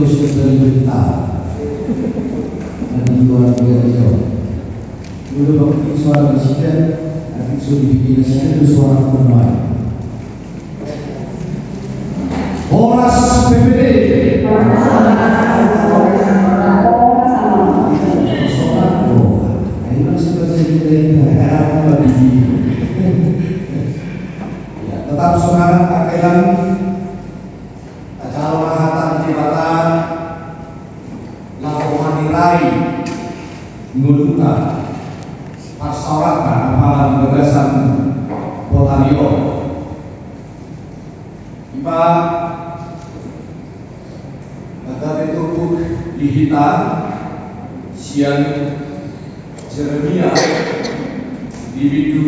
terus dari berita dan luar biasa. Dulu waktu suara presiden, nanti sudah dibikin itu suara pemain. Horas PPD. Tetap semangat akan acara rahatan jabatan laporan nilai menggunakan persyaratan amalan gagasan Potario. Iba agar itu dihitam siang Jeremia di video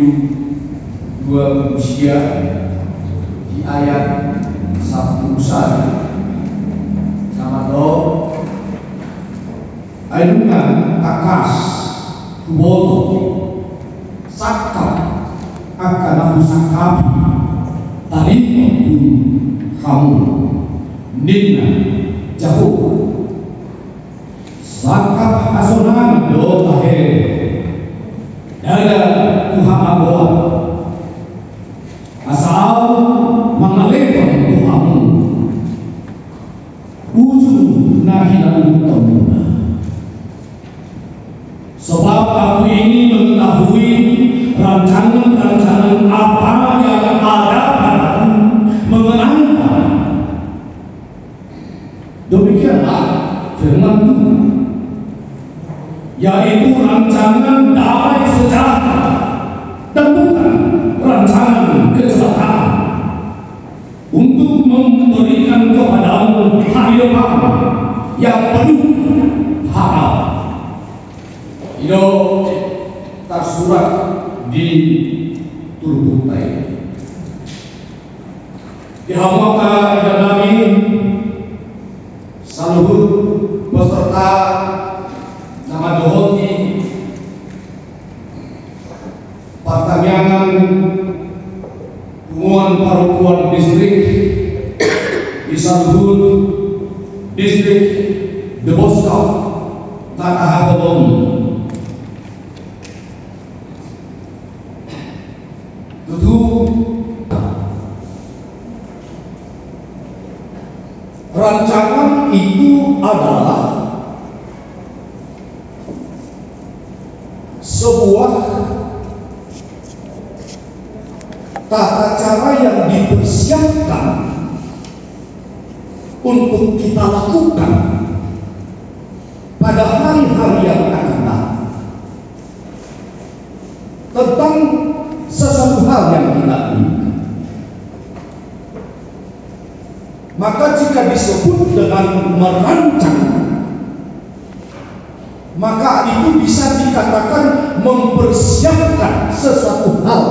2 usia di ayat 1 sama do ayungan akas kuboto sakap akan aku sakapi tarino kamu nina jauh sakap asonan do tahe dada Tuhan aboa asal mengalihkan Tuhanmu ujung nahilan temuna. Sebab aku ini mengetahui rancangan-rancangan apa yang ada padamu mengenangkan. Demikianlah firman Tuhan, yaitu rancangan damai sejahtera dan bukan rancangan kecelakaan, untuk memberikan kepadamu hari depan yang penuh harapan. Itu tersurat di Turbutai. Dihamukan dan kami seluruh peserta nama dohoti pertanyaan hubungan parukuan distrik di seluruh distrik Deboskap Tatahabodong. Tentu rancangan itu adalah sebuah tata cara yang dipersiapkan untuk kita lakukan pada hari-hari yang akan datang tentang sesuatu hal yang kita inginkan. Maka jika disebut dengan merancang, maka itu bisa dikatakan mempersiapkan sesuatu hal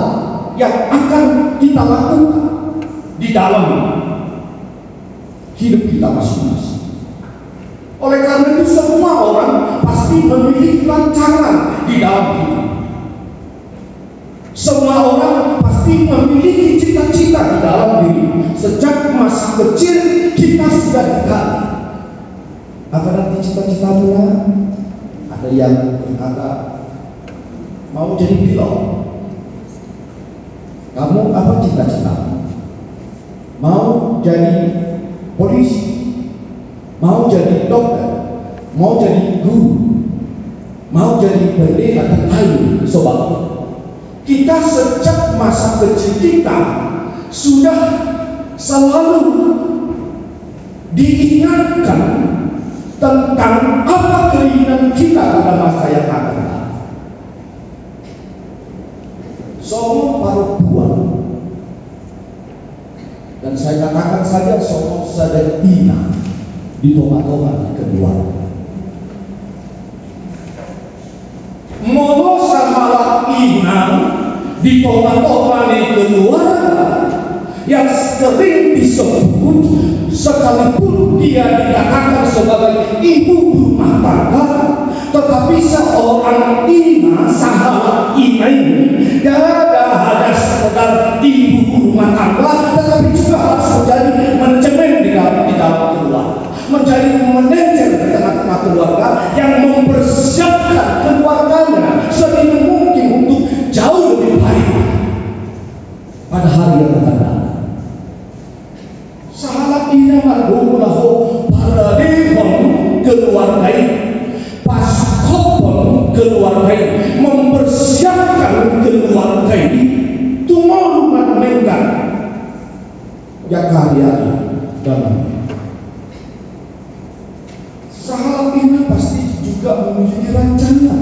yang akan kita lakukan di dalam hidup kita masing-masing. Oleh karena itu semua orang pasti memiliki rancangan di dalam hidup. Semua orang pasti memiliki cita-cita di dalam diri. Sejak masa kecil kita sudah digali. Apa nanti cita-citamu? Ada yang berkata mau jadi pilot. Kamu apa cita-citamu? Mau jadi polisi, mau jadi dokter, mau jadi guru, mau jadi pendeta dan lain sebagainya. Kita sejak masa kecil kita sudah selalu diingatkan tentang apa keinginan kita pada masa yang akan datang. Somo parukuan, dan saya katakan saja somo sederhana di toma-toma kedua. Mono sama iman di toma-toma di keluar yang sering disebut, sekalipun dia dikatakan sebagai ibu rumah tangga, tetapi seorang ima sahabat ima ini hanya sekedar ibu rumah tangga, tetapi juga harus menjadi mencemen di dalam keluarga. menjadi manajer di tengah-tengah keluarga yang mempersiapkan keluarganya sedini mungkin untuk jauh lebih baik pada hari yang akan datang. Sahabat ini margonaho paradihon keluargai, paskopon keluargai, mempersiapkan keluargai, tumorungan mereka yang karya dan sahabat ini pasti juga memiliki rancangan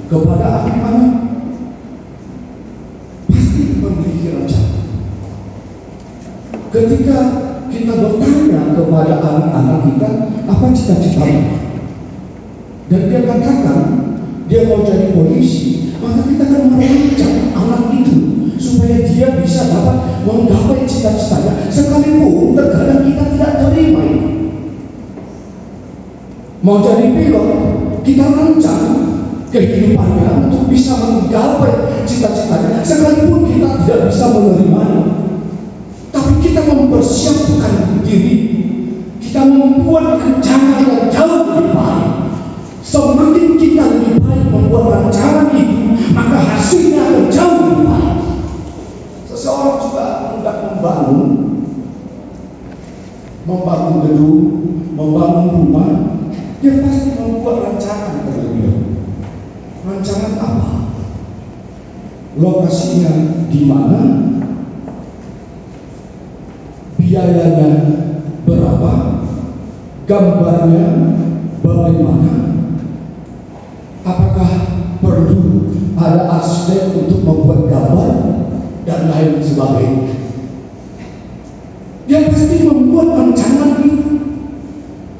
kepada anak-anak. Pasti memiliki rancangan. Ketika kita bertanya kepada anak-anak kita, apa cita-citanya? Dan dia katakan, dia mau jadi polisi, maka kita akan merancang anak itu supaya dia bisa dapat menggapai cita-citanya, sekalipun terkadang kita tidak terima. Mau jadi pilot, kita rancang kehidupannya untuk bisa menggapai cita-citanya, sekalipun kita tidak bisa menerimanya. Tapi kita mempersiapkan diri, kita membuat rencana yang jauh lebih baik. Semakin kita lebih baik membuat rancangan itu, maka hasilnya akan jauh lebih baik. Seseorang juga hendak membangun gedung, membangun rumah, dia pasti membuat rancangan terlebih dahulu. Rancangan apa? Lokasinya di mana? Biayanya berapa? Gambarnya bagaimana? Apakah perlu ada arsitek untuk membuat gambar dan lain sebagainya? Dia pasti membuat rancangan itu.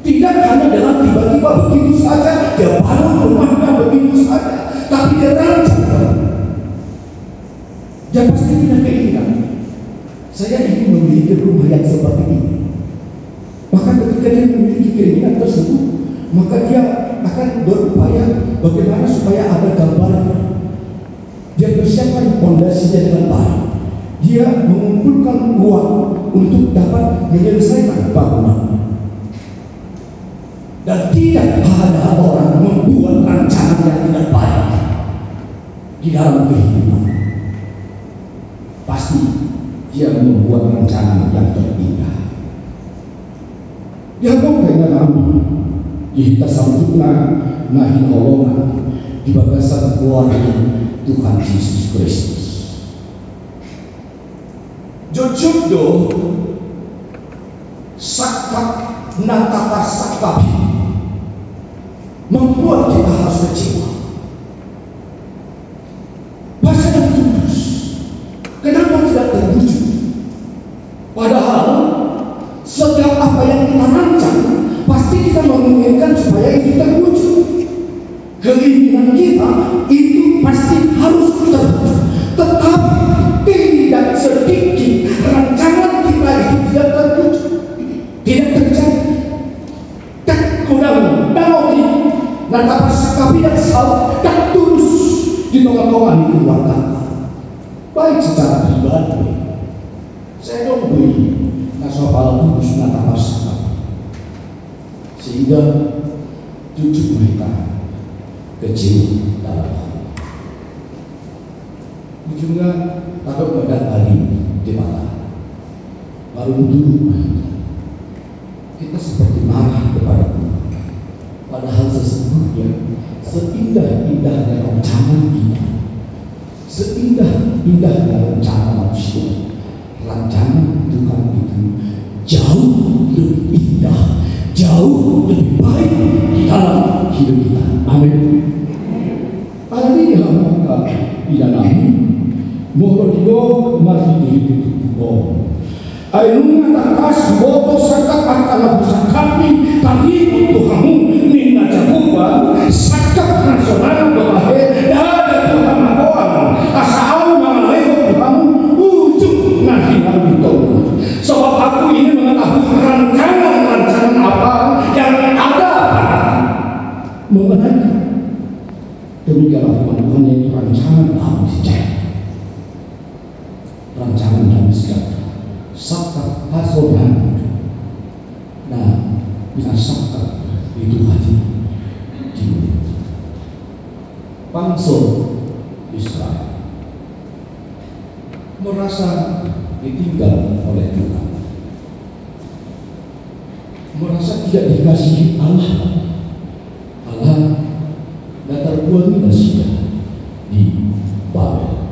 Tidak hanya dengan tiba-tiba begitu saja dia bangun rumahnya begitu saja, tapi dia rancang. Dia pasti tidak keinginan, saya ingin memiliki rumah yang seperti ini. Maka ketika dia memiliki keinginan tersebut, maka dia akan berupaya bagaimana supaya ada gambarnya. Dia persiapkan fondasinya dengan baik. Dia mengumpulkan uang untuk dapat menyelesaikan bangunan. Dan tidak ada orang membuat rancangan yang tidak baik di dalam kehidupan. Pasti dia membuat rancangan yang terindah. Ya kau kena kami, kita sambutna nahi holongan di bagasan keluarga Tuhan Yesus Kristus. Jojodo sakat natapa sakapi membuat kita harus kecewa. Bahasa yang tulus, kenapa tidak terwujud? Padahal setiap apa yang kita rancang, pasti kita menginginkan supaya itu terwujud. Keinginan kita itu pasti harus terwujud. Tetapi tidak sedikit rancangan kita itu tidak terwujud, tidak terjadi. Tak kurang dalam ini, natapa sakapi yang salah, tak tulus di tengah-tengah keluarga. Baik secara pribadi, saya dong beri nasabal tulus natapa sakapi, sehingga cucu mereka kecil dalam hati. Ujungnya takut badan balik di mata. Lalu dulu kita seperti marah kepada Tuhan. Padahal sesungguhnya seindah-indahnya rancangan kita, seindah-indahnya rencana manusia, rancangan Tuhan itu jauh lebih indah, jauh lebih baik di dalam hidup kita. Amin. Hari ini kita tidak nami, mohon Dio masih hidup. Ayungan atas boto sakat antara busakapi tadi untuk kamu nina jabuba sakat nasional berbahaya dan Tuhan mahoan asal mengalami kamu ujung nanti itu. Sebab aku ini mengetahui rancangan apa yang ada mengenai demikianlah Tuhan yang rancangan dalam sejarah, rancangan dalam sejarah. Sakat hasonan. Nah, bila sangat itu hati bangsa Israel merasa ditinggal oleh Tuhan, merasa tidak dikasihi Allah dan terbuat sia di Babel.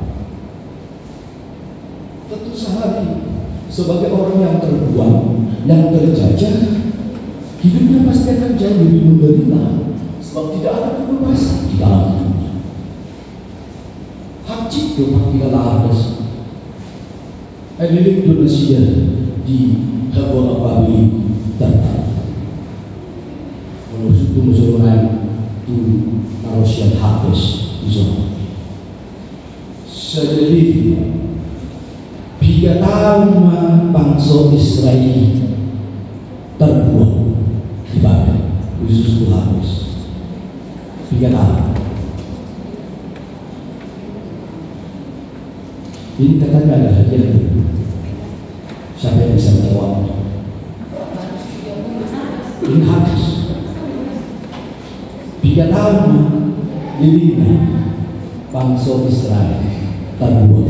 Tentu saja sebagai orang yang terbuang, yang terjajah, hidupnya pasti akan jauh lebih menderita, sebab tidak ada kebebasan di dalam hidupnya. Hak cipta tidak ada. Ada Indonesia di Kabora Babel tertarik menuju musuhan itu manusia habis di sana. Jadi 3 tahun bangsa Israel terbuang di Babel, khusus habis 3 tahun. Ini katakan ada hadiah. Siapa yang bisa menjawab? Ini habis 3 tahun dibina bangsa Israel terbuang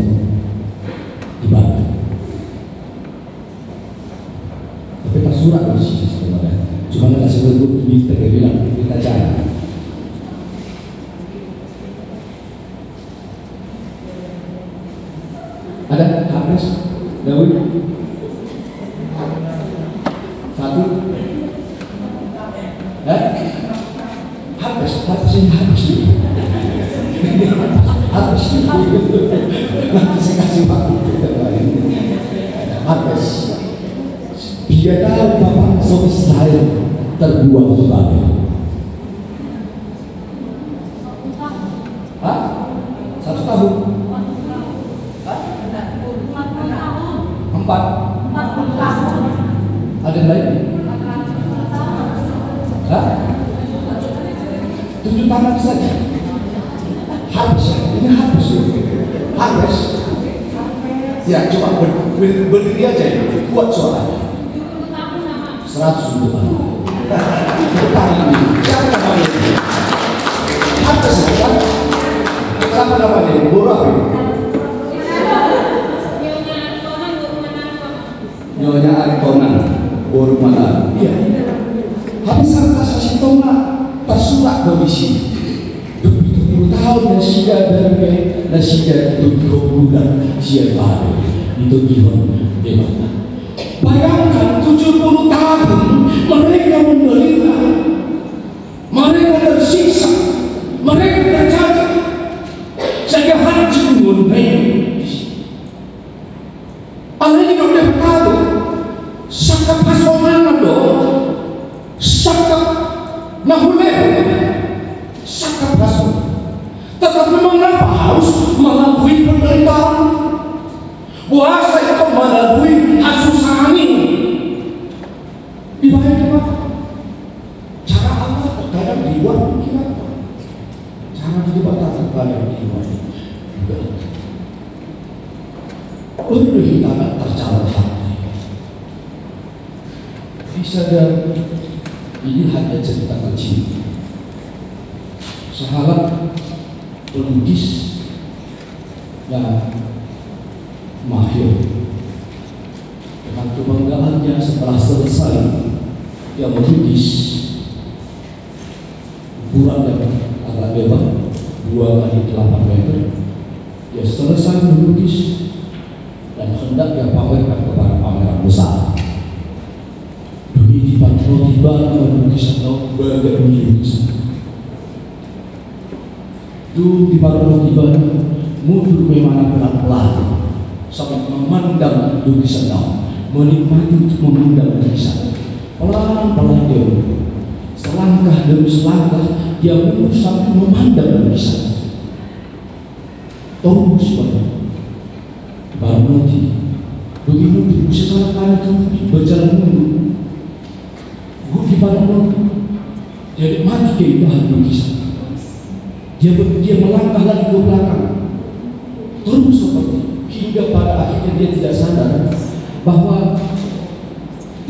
di Babel. Tapi tak surat masih sebenarnya. Cuma nggak sebut kita bilang kita cari. Ada habis Daud 1 habis nanti saya kasih waktu habis 3 tahun bapak Israel terbuang di Babel. 1 tahun 40 tahun. Ada yang lain? 7 tahun saja. Habis. Ini habis. Habis. Ya, coba berdiri aja ya. Kuat suaranya. 100 tahun. Siapa namanya? Habis kan? Siapa namanya? Borah. Nyonya Aritonan, Borumana. Iya. Habis kasih tona tersurat komisi. 20 tahun nasihat itu bulan siapa itu Tuhan demana. Bayangkan 70 tahun mereka menderita, mereka tersiksa, mereka terjajah, sehingga hancur mengenai. Allah ini udah tahu, sakit pasokan do, sakit nahule, sakit pasok. Tetapi mengapa harus melalui penderitaan? Puasa itu melalui kesusahan ini. Dibayar gimana? Cara Allah terkadang dibuat gimana? Cara dibuat terkadang dibuat. Untuk kita tak tercapai hati. Bisa dan ini hanya cerita kecil. Sahabat pelukis yang mahir dengan kebanggaannya setelah selesai dia melukis ukuran yang agak lebar 2x8 meter. Dia selesai melukis dan hendak dia pamerkan kepada pameran besar. Demi tiba-tiba melukis atau bagai lukisan. Tiba-tiba mundur memang pelan-pelan sampai memandang lukisan itu, menikmati untuk memandang lukisan. Pelan-pelan dia selangkah demi selangkah dia mundur sampai memandang lukisan. Tunggu sebentar. Baru nanti begitu secara kanan berjalan mundur. Gue di mana jadi mati keindahan lukisan. Dia melangkah lagi ke belakang, terus seperti hingga pada akhirnya dia tidak sadar bahwa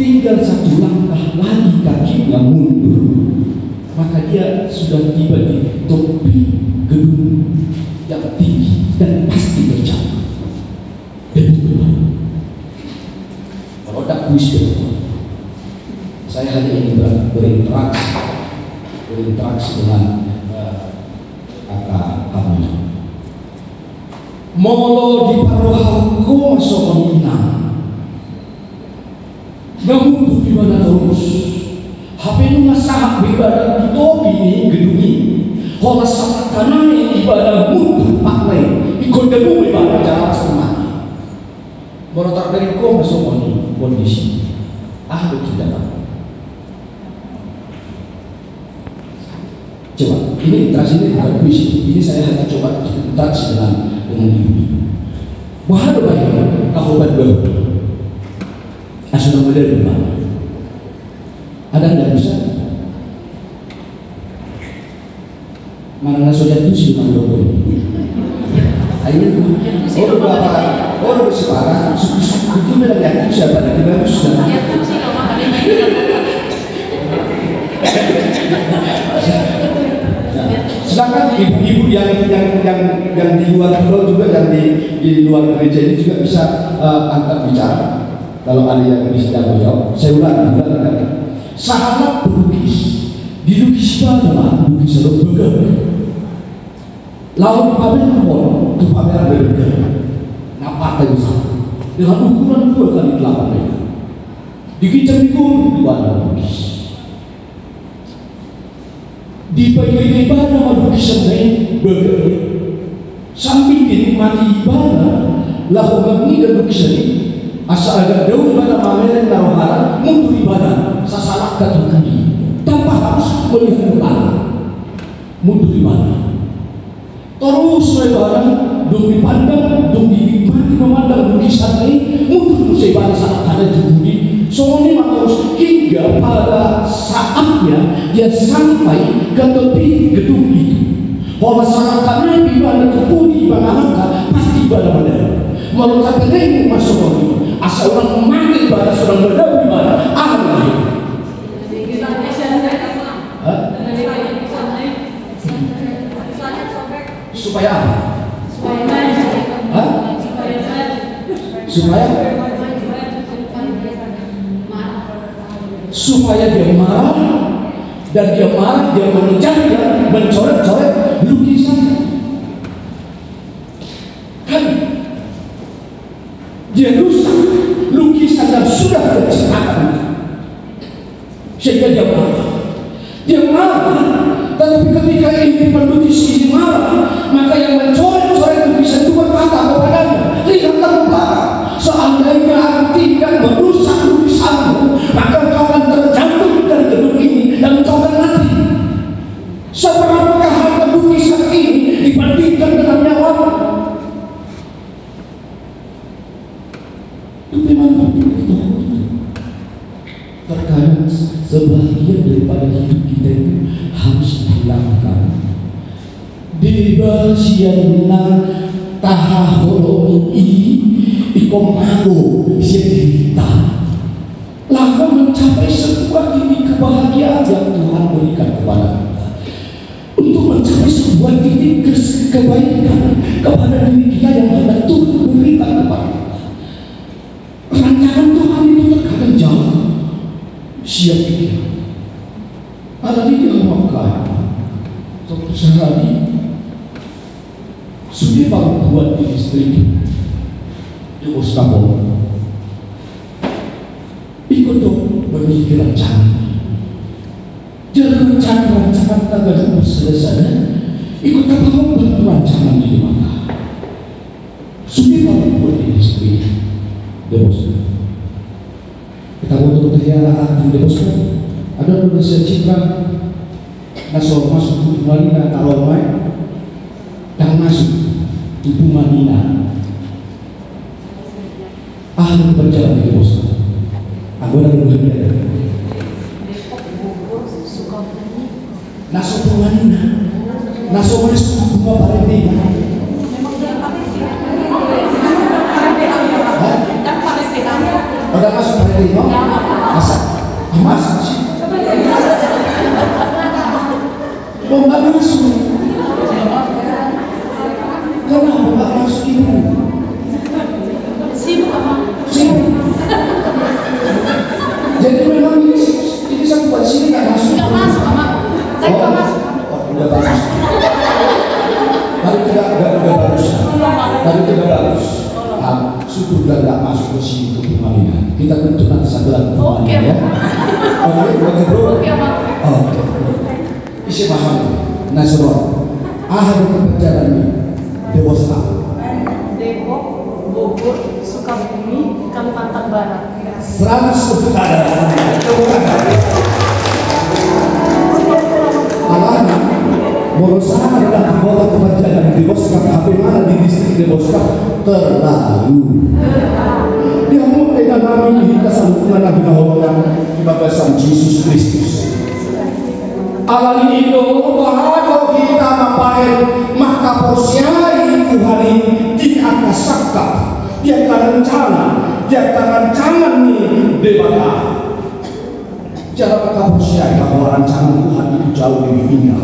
tinggal satu langkah lagi kakinya mundur, maka dia sudah tiba di tepi gedung yang tinggi dan pasti berjatuh. Dan itu benar. Kalau tak kuis betul, saya hanya ingin berinteraksi dengan kakak kami. Molo di parohaku sokonina, namun di mana terus? HP nu masalah ibadah di topi ini gedung ini. Kalau sangat kanai ibadah mundur pakai ikut gedung ibadah jalan setengah. Morotar dari kau masuk kondisi. Tidak. Coba, ini interaksi ini bukan puisi. Ini saya hanya coba interaksi dengan ibu. Wah, ada banyak kabupaten baru. Asal model rumah. Ada nggak bisa? Mana sudah itu sih mana dulu? Ayo, orang berseparah. Itu bilang yang siapa? Nanti baru sudah. Sedangkan ibu-ibu yang di luar pulau juga, yang di luar gereja ini juga bisa angkat bicara. Kalau ada yang bisa jawab, saya ulang. Sahabat pelukis, dilukis pada lukisan bergerak. Lalu pamer pun, itu pameran bergerak. Nampak tadi dengan ukuran 2x8 meter. Dikicam-kicam di mana lukis. Di bagian ibadah lukisan lain bergerak. Sambil dinikmati ibadah, lakukan ini dan lukisan ini. Asal agak jauh pada pameran narohara mundur ibadah sasalah katukan ini tanpa harus melihat ke arah mundur ibadah terus ibadah dong dipandang dong dinikmati memandang lukisan ini mundur ibadah saat ada judi soalnya terus hingga pada saatnya dia sampai ke tepi gedung itu. Kalau masyarakat ibadah terpudi ibadah pasti ibadah pada walau tak kering masuk lagi asal orang mati ibadah sedang berdiri ibadah Allah supaya apa? Supaya dia marah dan dia marah, dia mengejar, dia mencoret-coret lukisan kan dia rusak lukisan yang sudah terciptakan sehingga dia marah tetapi ketika ini pelukis ini marah maka yang mencoret-coret lukisan itu berkata kepadanya lihatlah Bapak seandainya aku tidak merusak lukisanmu maka kau akan terjatuh dari gedung ini dan kau akan mati. Seberapakah harga lukisan ini dibandingkan dengan nyawamu? Itu memang begitu. Terkadang sebahagian daripada hidup kita itu harus dihilangkan. Dibasianna tahaholo ikomago siapa lalu mencapai sebuah titik kebahagiaan yang Tuhan berikan kepada kita. Untuk mencapai sebuah titik kebaikan kepada diri kita yang ada Tuhan berikan kepada kita. Rancangan Tuhan itu terkadang jauh. Siap kita. Ada di Makkah. Suatu sehari sudah baru buat di listrik di Istanbul. Ikut dong memiliki rancangan. Jangan rancangan tanggal selesai. Ikut apa bantu rancangan di Makkah. Sudah baru buat di listrik di Boston. Kita untuk terlihat di Boston. Ada Indonesia Citra Nasol masuk tubuh Malina Taromai dan masuk tubuh Malina ahli berjalan di Boston. Aku dah berjalan. Nasol Malina Nasol masuk tubuh Palestina. Udah masuk Palestina. Masa sih? Kok nggak masuk? Kenapa nggak masuk ibu? Sibuk apa? Sibuk. Jadi memang ini sampai sini nggak masuk. Nggak masuk apa? Saya nggak masuk. Oh, udah bagus. Tadi tidak bagus. Tadi tidak bagus. Syukur dan nggak masuk ke sini untuk permainan. Kita tentu nanti sambil permainan ya. Oke bro. Oke. Isi paham. Nasrul. Ada perjalanan dewasa. Depok, Bogor, Sukabumi, Kalimantan Barat. 100 ada. Alana, berusaha adalah anggota kementerian di Boskap, tapi mana di distrik di Boskap terlalu. Dia mulai dengan kami kita sambungan Nabi Muhammad kebablasan Yesus Kristus. Alani itu bahwa kita ngapain maka posiai Tuhan di atas sakap. Dia akan rancangan nih debata. Cara kita posiai bahwa rancangan Tuhan itu jauh lebih indah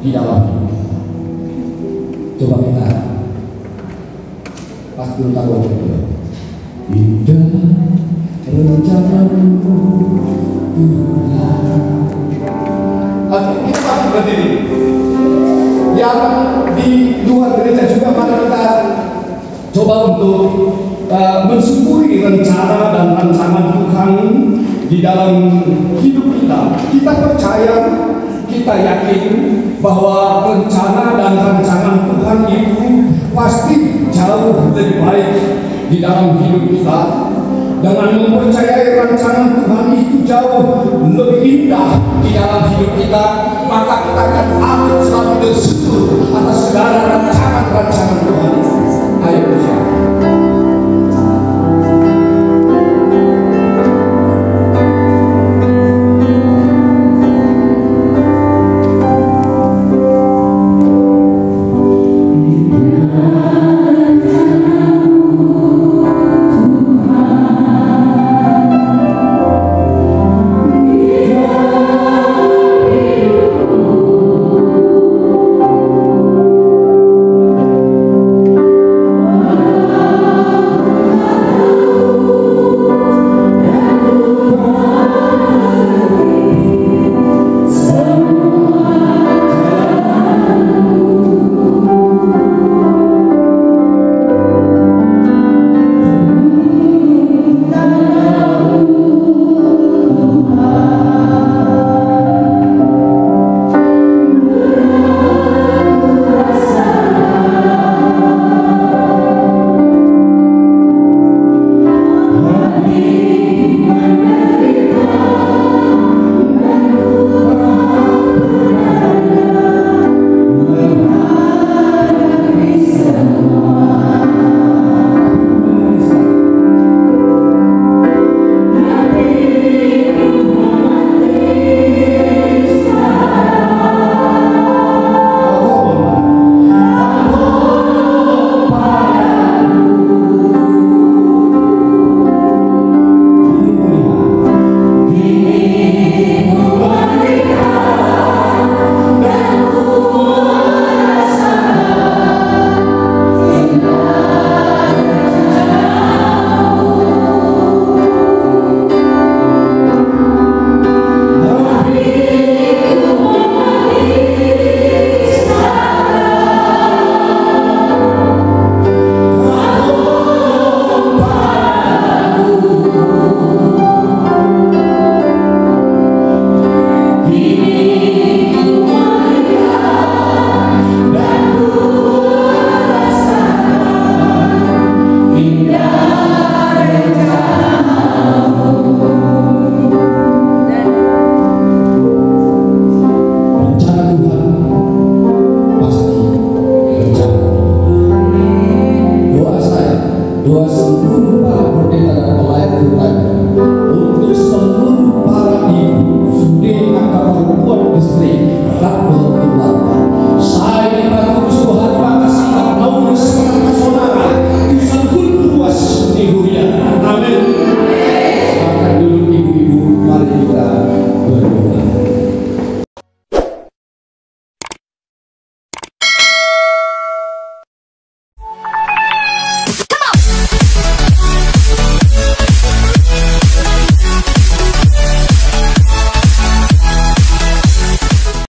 di dalamnya. Coba kita pasti tahu itu. Indah rencanamu Tuhan. Kita berdiri. Yang di luar gereja juga mari kita coba untuk mensyukuri rencana dan rancangan Tuhan di dalam hidup kita. Kita percaya, kita yakin bahwa rencana dan rancangan Tuhan itu pasti jauh lebih baik di dalam hidup kita. Dengan mempercayai rancangan Tuhan itu jauh lebih indah di dalam hidup kita, maka kita akan akan selalu bersyukur atas segala rancangan Tuhan. Ayo bersyukur. Doa seluruh para pendeta dan pelayan Tuhan untuk seluruh para ibu, sudi, angka perempuan istri,